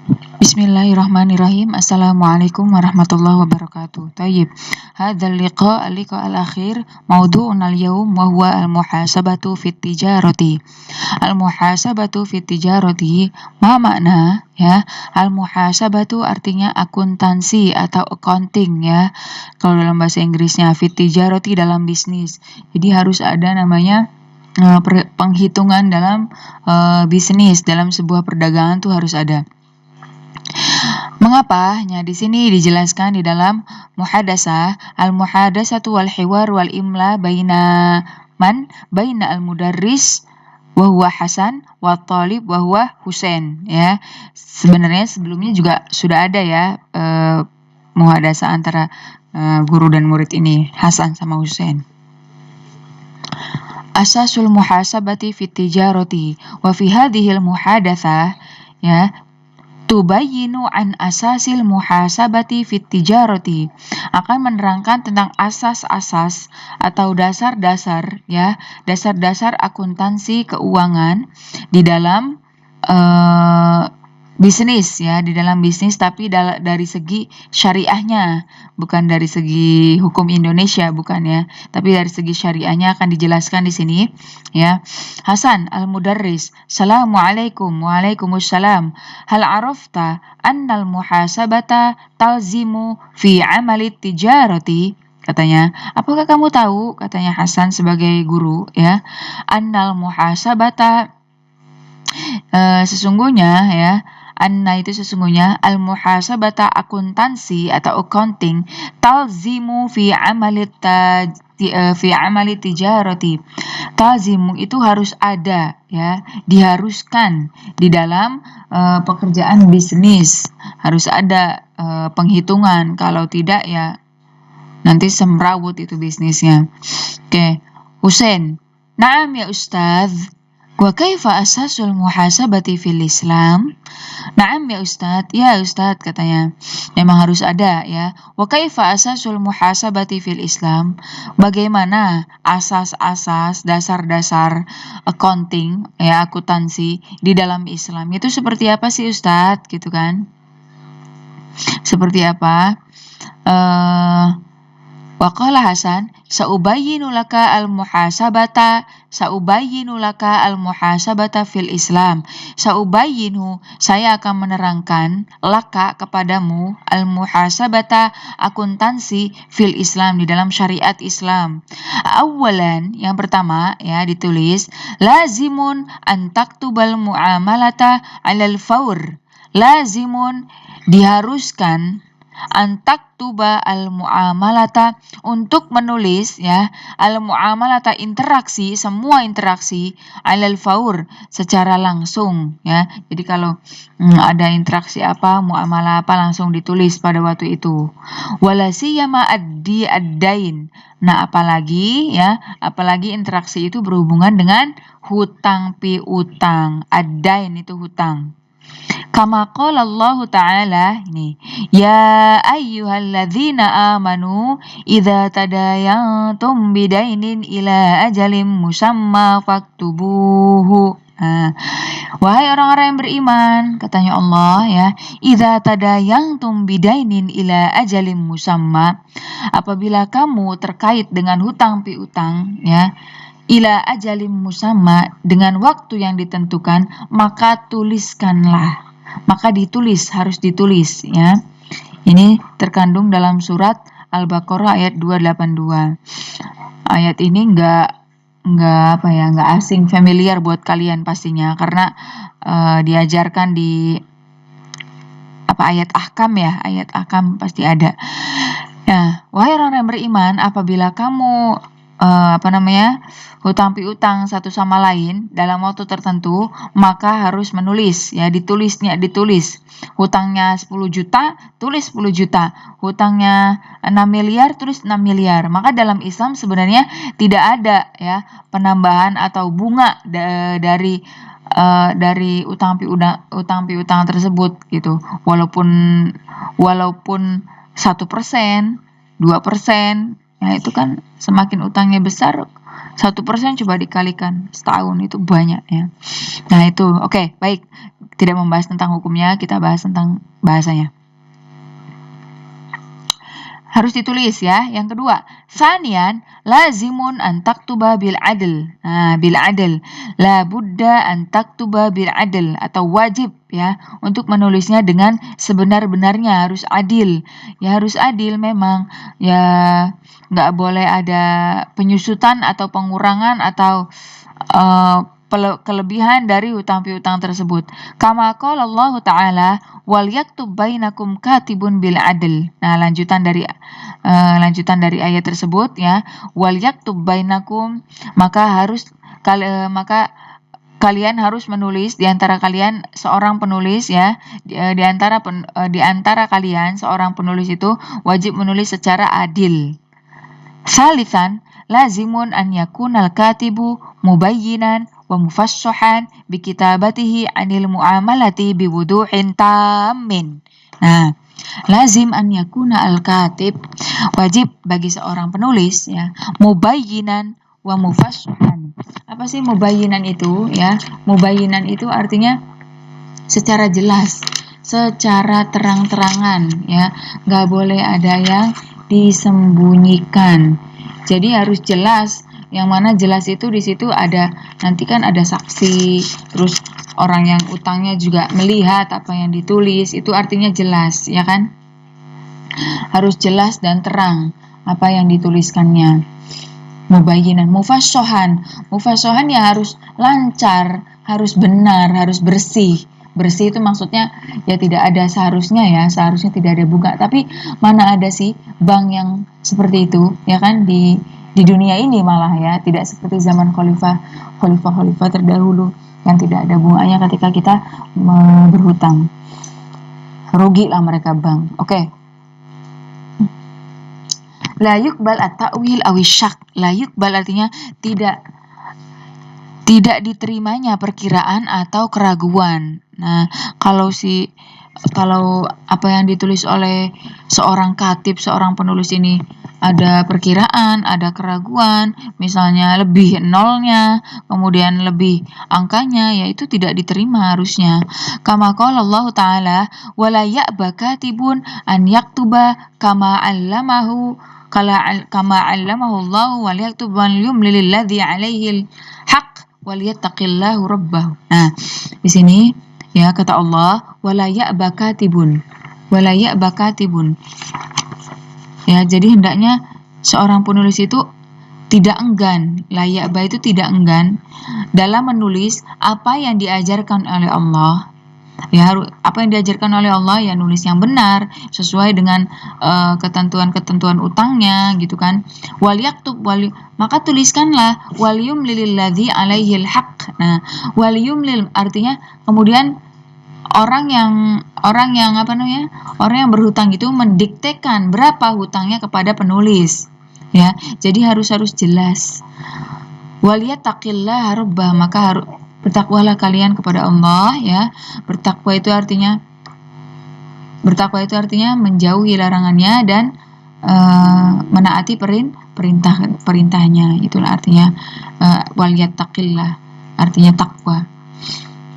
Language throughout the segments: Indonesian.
Bismillahirrahmanirrahim. Assalamualaikum warahmatullahi wabarakatuh. Tayyib. Hadzal liqa al-akhir maudu'un al-yawm wa huwa al-muhasabatu fit tijarati. Al-muhasabatu fit tijarati, ma makna ya? Al-muhasabatu artinya akuntansi atau accounting ya. Kalau dalam bahasa Inggrisnya fit tijarati dalam bisnis. Jadi harus ada namanya penghitungan dalam bisnis, dalam sebuah perdagangan tuh harus ada. Mengapa? Di sini dijelaskan di dalam muhadasah, al-muhadasatu wal hiwar wal imla baina al-mudarris wa huwa Hasan wa talib wa huwa Husain ya. Sebenarnya sebelumnya juga sudah ada ya muhadasah antara guru dan murid ini, Hasan sama Husain. Asasul muhasabati fit tijarati wa fi hadhil muhadatsah ya tubayyinu an asasil muhasabati fit tijarati, akan menerangkan tentang asas-asas atau dasar-dasar ya, dasar-dasar akuntansi keuangan di dalam bisnis ya, di dalam bisnis, tapi dari segi syariahnya, bukan dari segi hukum Indonesia, bukan ya, tapi dari segi syariahnya akan dijelaskan di sini ya. Hasan al-Mudarris, Assalamualaikum. Waalaikumsalam. Hal arafta annal muhasabata talzimu fi amali tijarati? Katanya, apakah kamu tahu, katanya Hasan sebagai guru ya, annal muhasabata sesungguhnya ya, anna itu sesungguhnya, al-muhasabata akuntansi atau accounting, talzimu fi amali tijarati. Talzimu itu harus ada ya, diharuskan di dalam pekerjaan bisnis, harus ada penghitungan, kalau tidak ya nanti semrawut itu bisnisnya. Oke, Husain. Naam ya Ustadz. Wa kaifa asasul muhasabati fil Islam? Naam ya Ustadz, ya Ustadz katanya. Memang harus ada ya. Wa kaifa asasul muhasabati fil Islam? Bagaimana asas-asas, dasar-dasar accounting ya, akuntansi di dalam Islam itu seperti apa sih Ustadz gitu kan? Seperti apa? Waqala Hasan, saubayyinu laka al-muhasabata fil Islam. Saubayyinu, saya akan menerangkan laka kepadamu al-muhasabata akuntansi fil Islam di dalam syariat Islam. Awalan, yang pertama ya ditulis, lazimun an taktubal muamalata 'alal faur. Lazimun, diharuskan, antaktuba al-muamalata, untuk menulis ya, al-muamalata, interaksi, semua interaksi, alal faur, secara langsung ya. Jadi kalau ada interaksi apa, muamalah apa, langsung ditulis pada waktu itu. Walasiyama ad-dain. Nah, apalagi interaksi itu berhubungan dengan hutang piutang. Ad-dain itu hutang. Kama qala Allah Ta'ala, ini, ya ayyuhalladzina amanu idza tadayantum bidainin ila ajalim musamma faktubuhu. Wahai orang-orang yang beriman, katanya Allah ya, idza tadayantum bidainin ila ajalim musamma, apabila kamu terkait dengan hutang piutang ya, ila ajalim musamma, dengan waktu yang ditentukan, maka tuliskanlah. Maka ditulis, harus ditulis ya. Ini terkandung dalam surat Al-Baqarah ayat 282. Ayat ini enggak asing, familiar buat kalian pastinya, karena diajarkan di ayat ahkam ya, ayat ahkam pasti ada. Ya, wahai orang yang beriman, apabila kamu hutang piutang satu sama lain dalam waktu tertentu, maka harus menulis ya, ditulis. Hutangnya 10 juta, tulis 10 juta. Hutangnya 6 miliar, tulis 6 miliar. Maka dalam Islam sebenarnya tidak ada ya penambahan atau bunga dari utang piutang tersebut gitu. Walaupun 1%, 2%, ya itu kan semakin utangnya besar, 1% coba dikalikan setahun itu banyak ya. Nah itu, oke, baik. tidak membahas tentang hukumnya, kita bahas tentang bahasanya. Harus ditulis ya. Yang kedua, sanian lazimun an taktuba bil adl. Nah, bil adl. La budda an taktuba bil adl, atau wajib ya untuk menulisnya dengan sebenar-benarnya, harus adil. Ya harus adil memang. Ya nggak boleh ada penyusutan atau pengurangan atau kelebihan dari hutang piutang tersebut. Kama qala Allah Ta'ala wal yaktub bainakum katibun bil adl. Nah, lanjutan dari ayat tersebut ya, wal yaktub bainakum, maka kalian harus menulis, di antara kalian seorang penulis ya, di antara kalian seorang penulis itu wajib menulis secara adil. Salisan lazimun an yakunal katibu mubayyinan wa mufassahan bi kitabatihi anil muamalati bi wuduhin tammin. Nah, lazim an yakuna al-katib, wajib bagi seorang penulis ya, mubayyinan wa mufassahan. Apa sih mubayyinan itu ya? Mubayyinan itu artinya secara jelas, secara terang-terangan ya, nggak boleh ada yang disembunyikan. Jadi harus jelas. Yang mana jelas itu di situ ada, nanti kan ada saksi, terus orang yang utangnya juga melihat apa yang ditulis, itu artinya jelas ya kan? Harus jelas dan terang apa yang dituliskannya. Mubayyinan, mufassahan ya harus lancar, harus benar, harus bersih. Bersih itu maksudnya ya tidak ada seharusnya tidak ada bunga. Tapi mana ada sih bank yang seperti itu ya kan, di dunia ini malah ya, tidak seperti zaman khalifah terdahulu yang tidak ada bunganya ketika kita berhutang. Rugi lah mereka bank. Oke. La yuqbal at-ta'wil awisyak. La yuqbal artinya tidak diterimanya perkiraan atau keraguan. Nah, kalau apa yang ditulis oleh seorang katib, seorang penulis ini ada perkiraan, ada keraguan, misalnya lebih nolnya, kemudian lebih angkanya, ya itu tidak diterima harusnya. Kama qala Allah Ta'ala wala ya'ba katibun an yaktuba kama 'allamahu Allah wal yaktub wal yumlil ladzi 'alaihi al-haq wal yattaqillahu rabbahu. Nah, di sini ya kata Allah wala ya'ba katibun. Ya, jadi hendaknya seorang penulis itu tidak enggan, layak ba itu tidak enggan dalam menulis apa yang diajarkan oleh Allah. Ya, apa yang diajarkan oleh Allah ya nulis yang benar sesuai dengan ketentuan-ketentuan utangnya gitu kan. Wal yaktub maka tuliskanlah wal yumlil ladzi alaihi al-haq. Nah, wal yumlil artinya kemudian orang yang berhutang itu mendiktekan berapa hutangnya kepada penulis ya, jadi harus jelas. Waliyattaqillaha rabbah, maka bertakwalah kalian kepada Allah ya. Bertakwa itu artinya menjauhi larangannya dan menaati perintahnya. Itulah artinya waliyattaqillah, artinya takwa.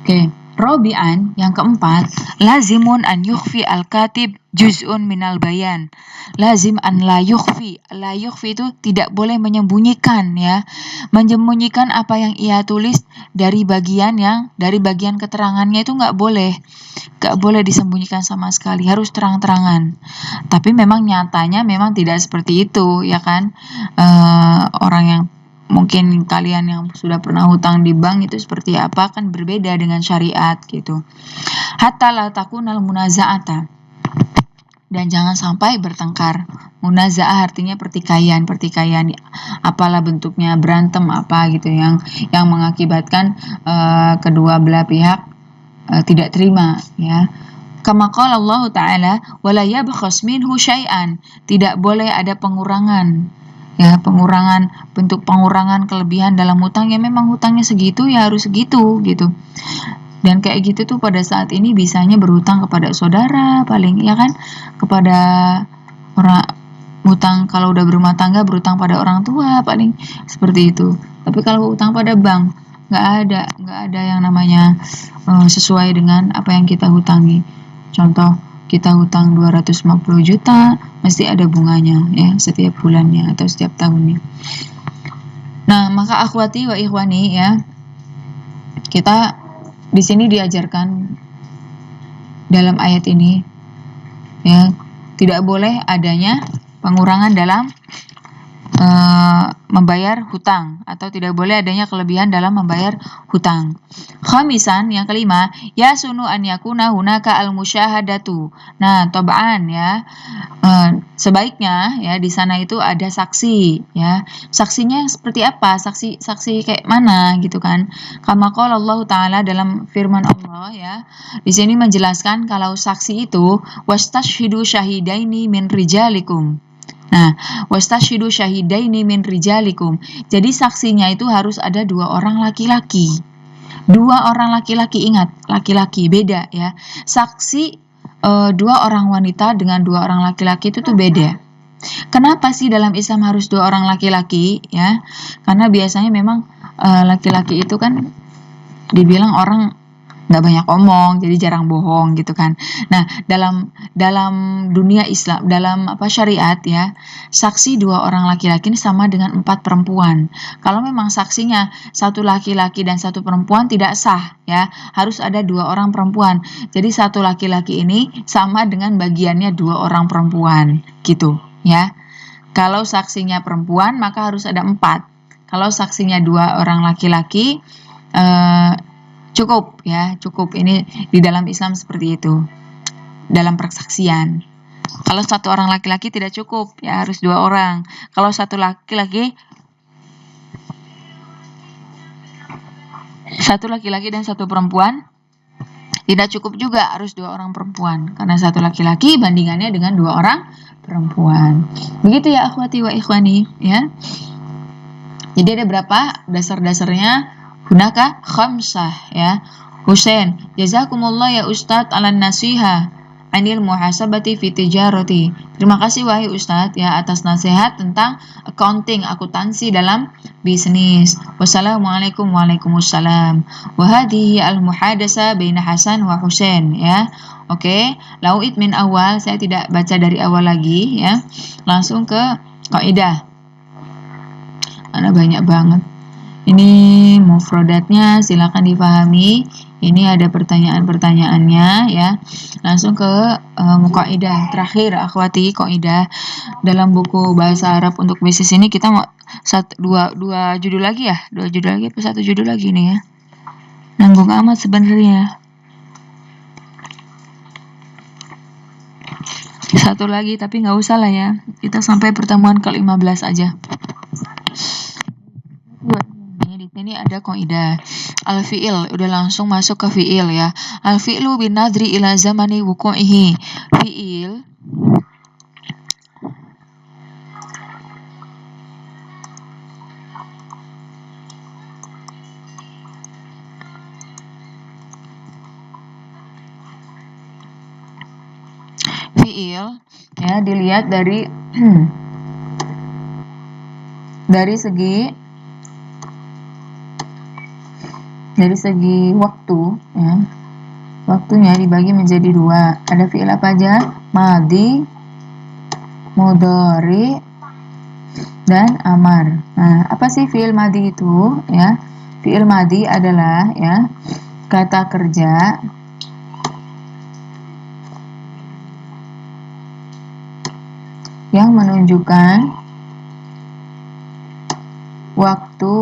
Oke. Robi'an, yang keempat, lazimun an yukhfi al-katib juz'un minal bayan. Lazim an la yukhfi. La yukhfi itu tidak boleh menyembunyikan ya. Menyembunyikan apa yang ia tulis dari bagian keterangannya itu nggak boleh. Nggak boleh disembunyikan sama sekali, harus terang-terangan. Tapi memang nyatanya memang tidak seperti itu ya kan. Orang yang mungkin kalian yang sudah pernah hutang di bank itu seperti apa kan berbeda dengan syariat gitu. Hatta la takunal munaza'ata, dan jangan sampai bertengkar. Munaza'ah artinya pertikaian apalah bentuknya, berantem apa gitu yang mengakibatkan kedua belah pihak tidak terima ya. Kama qala Allah Ta'ala wala yabkhas minhu syai'an, tidak boleh ada pengurangan ya, bentuk pengurangan kelebihan dalam hutang ya, memang hutangnya segitu ya harus segitu gitu. Dan kayak gitu tuh pada saat ini bisanya berhutang kepada saudara paling ya kan, kepada orang hutang kalau udah berumah tangga berhutang pada orang tua paling seperti itu. Tapi kalau hutang pada bank nggak ada yang namanya sesuai dengan apa yang kita hutangi. Contoh, kita hutang 250 juta, mesti ada bunganya ya setiap bulannya atau setiap tahunnya. Nah, maka akhwati wa ikhwani ya, kita di sini diajarkan dalam ayat ini ya, tidak boleh adanya pengurangan dalam membayar hutang, atau tidak boleh adanya kelebihan dalam membayar hutang. Khamisan, yang kelima, yasunu an yakuna hunaka al-musyahadatu. Nah, tobaan ya, sebaiknya ya di sana itu ada saksi ya. Saksinya seperti apa? Saksi kayak mana gitu kan? Kama qala Allah Ta'ala dalam firman Allah ya. Di sini menjelaskan kalau saksi itu wastashhidu syahidaini min rijalikum. Nah, wastashhidu syahidaini min rijalikum. Jadi saksinya itu harus ada 2 orang laki-laki. 2 orang laki-laki, ingat, laki-laki beda ya. Saksi 2 orang wanita dengan 2 orang laki-laki itu tuh beda. Kenapa sih dalam Islam harus 2 orang laki-laki ya? Karena biasanya memang laki-laki itu kan dibilang orang nggak banyak omong, jadi jarang bohong gitu kan. Nah, dalam dunia Islam, dalam syariat ya, saksi 2 orang laki-laki ini sama dengan 4 perempuan. Kalau memang saksinya 1 laki-laki dan 1 perempuan tidak sah ya, harus ada 2 orang perempuan. Jadi 1 laki-laki ini sama dengan bagiannya 2 orang perempuan gitu ya. Kalau saksinya perempuan maka harus ada 4. Kalau saksinya 2 orang laki-laki cukup ya, cukup. Ini di dalam Islam seperti itu. Dalam persaksian. Kalau 1 orang laki-laki tidak cukup, ya harus 2 orang. Kalau 1 laki-laki 1 laki-laki dan 1 perempuan tidak cukup juga, harus 2 orang perempuan. Karena 1 laki-laki bandingannya dengan 2 orang perempuan. Begitu ya akhwati wa ikhwani ya. Jadi ada berapa dasar-dasarnya? Hunaka khamsah ya. Husain, jazakumullah ya Ustadz ala nasiha anil muhasabati fi tijarati. Terima kasih wahai Ustadz ya atas nasihat tentang accounting, akuntansi dalam bisnis. Wassalamualaikum waalaikumsalam. Wa hadhihi al muhadasa baina Hasan wa Husain ya. Oke, lauid min awal, saya tidak baca dari awal lagi ya. Langsung ke kaidah. Ada banyak banget. Ini mufradatnya silakan dipahami. Ini ada pertanyaan-pertanyaannya ya. Langsung ke muqaidah terakhir akhwati qaidah dalam buku bahasa Arab untuk bisnis ini kita mau dua judul lagi ya. 2 judul lagi atau 1 judul lagi nih ya. Nanggung amat sebenarnya. 1 lagi tapi nggak usah lah ya. Kita sampai pertemuan ke-15 aja. Ini ada kaidah al-fi'il, udah langsung masuk ke fi'il ya. Al-fi'lu bin nadri ila zamani wuqu'ihi. Fi'il ya dilihat dari segi waktu ya. Waktunya dibagi menjadi 2. Ada fi'il apa aja? Madhi, mudhari, dan amar. Nah, apa sih fi'il madhi itu ya? Fi'il madhi adalah ya kata kerja yang menunjukkan waktu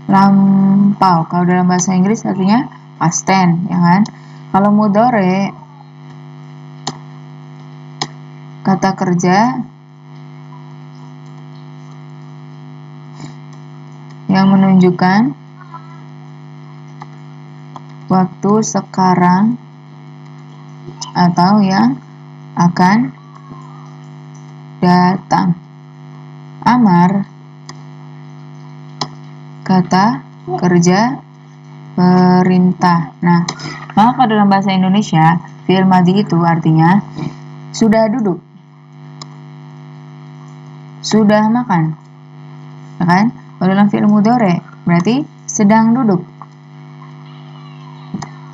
lampau. Kalau dalam bahasa Inggris artinya past tense ya kan. Kalau mudhari kata kerja yang menunjukkan waktu sekarang atau yang akan datang. Amar kata kerja perintah. Nah, maka dalam bahasa Indonesia fi'il madhi itu artinya sudah duduk, sudah makan, ya kan? Kalau dalam fi'il mudhari berarti sedang duduk,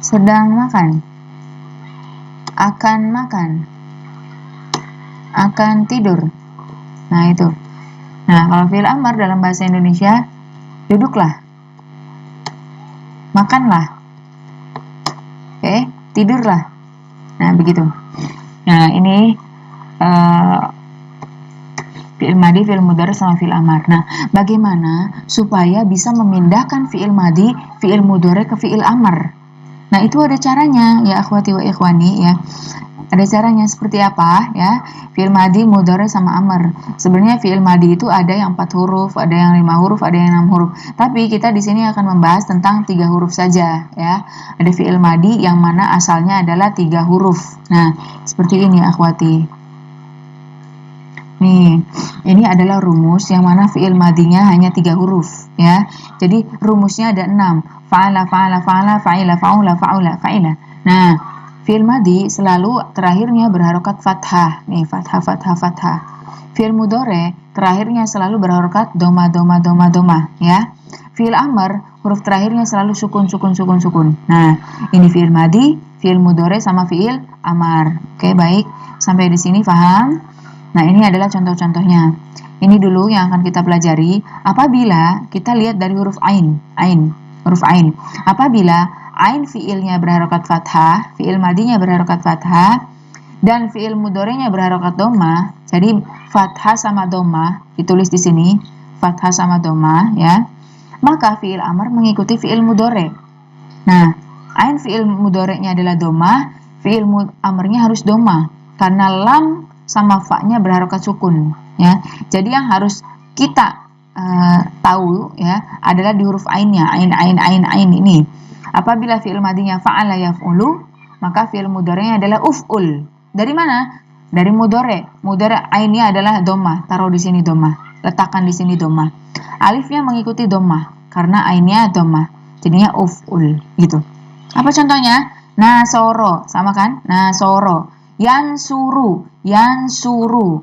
sedang makan, akan makan, akan tidur. Nah itu. Nah kalau fi'il amar dalam bahasa Indonesia, duduklah, makanlah, oke, tidurlah. Nah begitu. Nah ini fi'il madi, fi'il mudhari sama fi'il amar. Nah bagaimana supaya bisa memindahkan fi'il madi, fi'il mudhari ke fi'il amar? Nah itu ada caranya ya akhwati wa ikhwani ya. Ada caranya seperti apa ya? Fi'il madi, mudhari sama amar. Sebenarnya fi'il madi itu ada yang 4 huruf, ada yang 5 huruf, ada yang 6 huruf. Tapi kita di sini akan membahas tentang 3 huruf saja ya. Ada fi'il madi yang mana asalnya adalah 3 huruf. Nah, seperti ini akhwati. Nih, ini adalah rumus yang mana fi'il madinya hanya 3 huruf ya. Jadi rumusnya ada 6. Fa'ala, fa'ala, fa'ala, fa'ila, fa'ula, fa'ula, fa'ila. Nah, fi'il madi selalu terakhirnya berharokat fathah. Nih, fathah, fathah, fathah. Fi'il mudhari terakhirnya selalu berharokat doma, doma, doma, doma ya. Fi'il amar huruf terakhirnya selalu sukun, sukun, sukun, sukun. Nah, ini fi'il madi, fi'il mudhari sama fi'il amar. Oke, baik. Sampai di sini paham? Nah, ini adalah contoh-contohnya. Ini dulu yang akan kita pelajari. Apabila kita lihat dari huruf ain, huruf ain. Apabila ain fi'ilnya berharokat fathah, fi'il madinya berharokat fathah, dan fi'il mudhari'nya berharokat doma. Jadi fathah sama doma ditulis di sini, fathah sama doma ya. Maka fi'il amar mengikuti fi'il mudhari'. Nah, ain fi'il mudhari'nya adalah doma, fi'il amarnya harus doma karena lam sama fa-nya berharokat sukun ya. Jadi yang harus kita tahu ya adalah di huruf ainnya, ain ini. Apabila fi'il madinya fa'ala yaf'ulu, maka fi'il mudhari'nya adalah uf'ul. Dari mana? Dari mudhari'. Mudhari' ainnya adalah doma, taruh di sini doma, letakkan di sini doma. Alifnya mengikuti doma karena ainnya doma, jadinya uf'ul gitu. Apa contohnya? Nasoro, sama kan? Nasoro. Yansuru, yansuru.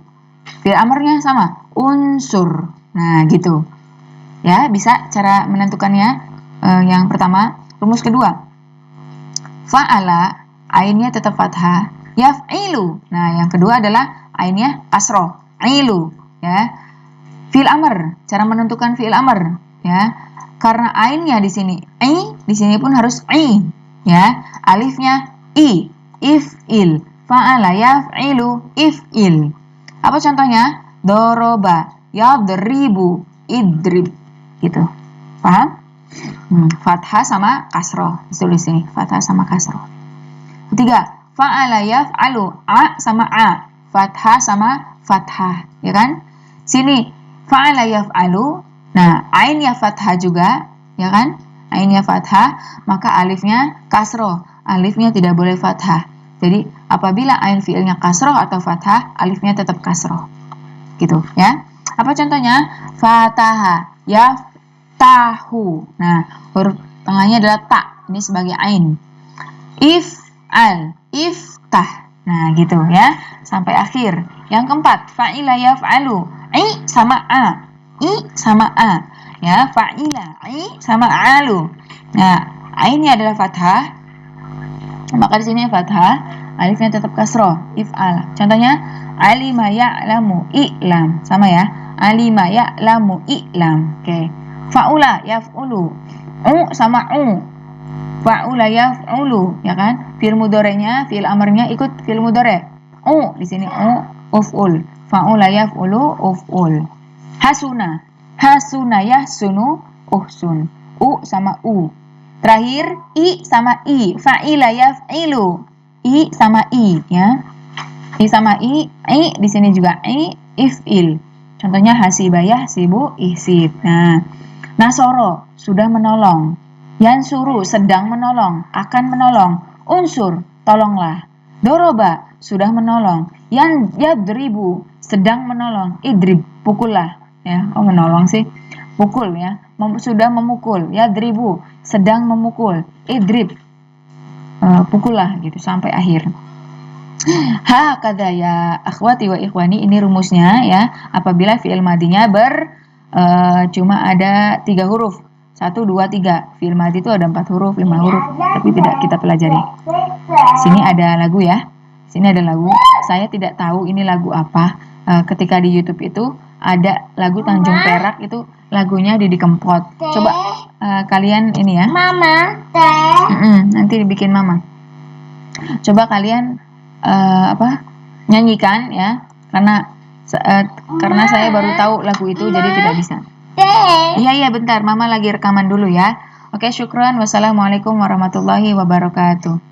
Fi'il amarnya sama, unsur. Nah, gitu. Ya, bisa cara menentukannya. Yang pertama, rumus kedua. Fa'ala, ainnya tetap fathah, yaf'ilu. Nah, yang kedua adalah ainnya kasroh, ilu, ya. Fi'il amar, cara menentukan fi'il amar, ya. Karena ainnya di sini di sini pun harus ya. Alifnya if'il. Fa'ala yaf'ilu if'il. Apa contohnya? Doroba, yadribu, idrib. Gitu. Paham? Fathah sama kasroh. Ditulis sini, fathah sama kasroh. Ketiga, fa'ala yaf'alu, a sama a. Fathah sama fathah, ya kan? Sini, fa'ala yaf'alu. Nah, ainnya fathah juga, ya kan? Ainnya fathah, maka alifnya kasroh. Alifnya tidak boleh fathah. Jadi apabila ain fi'ilnya kasroh atau fathah, alifnya tetap kasroh. Gitu ya. Apa contohnya? Fataha, yaftahu. Nah, huruf tengahnya adalah ta. Ini sebagai ain. If'al, iftah. Nah, gitu ya. Sampai akhir. Yang keempat, fa'ila yaf'alu. I sama a. I sama a. Ya, fa'ila, i sama alu. Nah, ainnya adalah fathah. Maka di sini fathah, alifnya tetap kasroh, if'al. Contohnya alima ya'lamu i'lam, sama ya. Alima ya'lamu i'lam. Oke. Fa'ula yaf'ulu. Sama fa'ula yaf'ulu, ya kan? Fi'il mudhari'nya, fi'il amarnya ikut fi'il mudhari'. Di sini uf'ul. Fa'ula yaf'ulu uf'ul. Hasuna yahsunu uhsun. Sama Terakhir, i sama i. Fa'ila yaf'ilu. I sama i, ya. I sama i di sini juga i, if'il. Contohnya hasibah yahsibu ihsib. Nah, nasoro, sudah menolong. Yansuru, sedang menolong, akan menolong. Unsur, tolonglah. Doroba, sudah menolong. Yadribu, sedang menolong. Idrib, pukullah. Ya, menolong sih. Pukul ya. Sudah memukul, yadribu, sedang memukul, idrib, pukullah gitu sampai akhir. Hakadha ya akhwati wa ikhwani, ini rumusnya ya. Apabila fi'il madinya cuma ada 3 huruf, 1, 2, 3. Fi'il madhi itu ada 4 huruf, 5 huruf, tapi tidak kita pelajari. Sini ada lagu ya. Sini ada lagu. Saya tidak tahu ini lagu apa. Ketika di YouTube itu ada lagu Tanjung Perak, itu lagunya Didi Kempot. Coba kalian ini ya. Mama, Nanti dibikin mama. Coba kalian nyanyikan ya, karena saya baru tahu lagu itu jadi tidak bisa. Iya bentar, mama lagi rekaman dulu ya. Oke, syukron. Wassalamualaikum warahmatullahi wabarakatuh.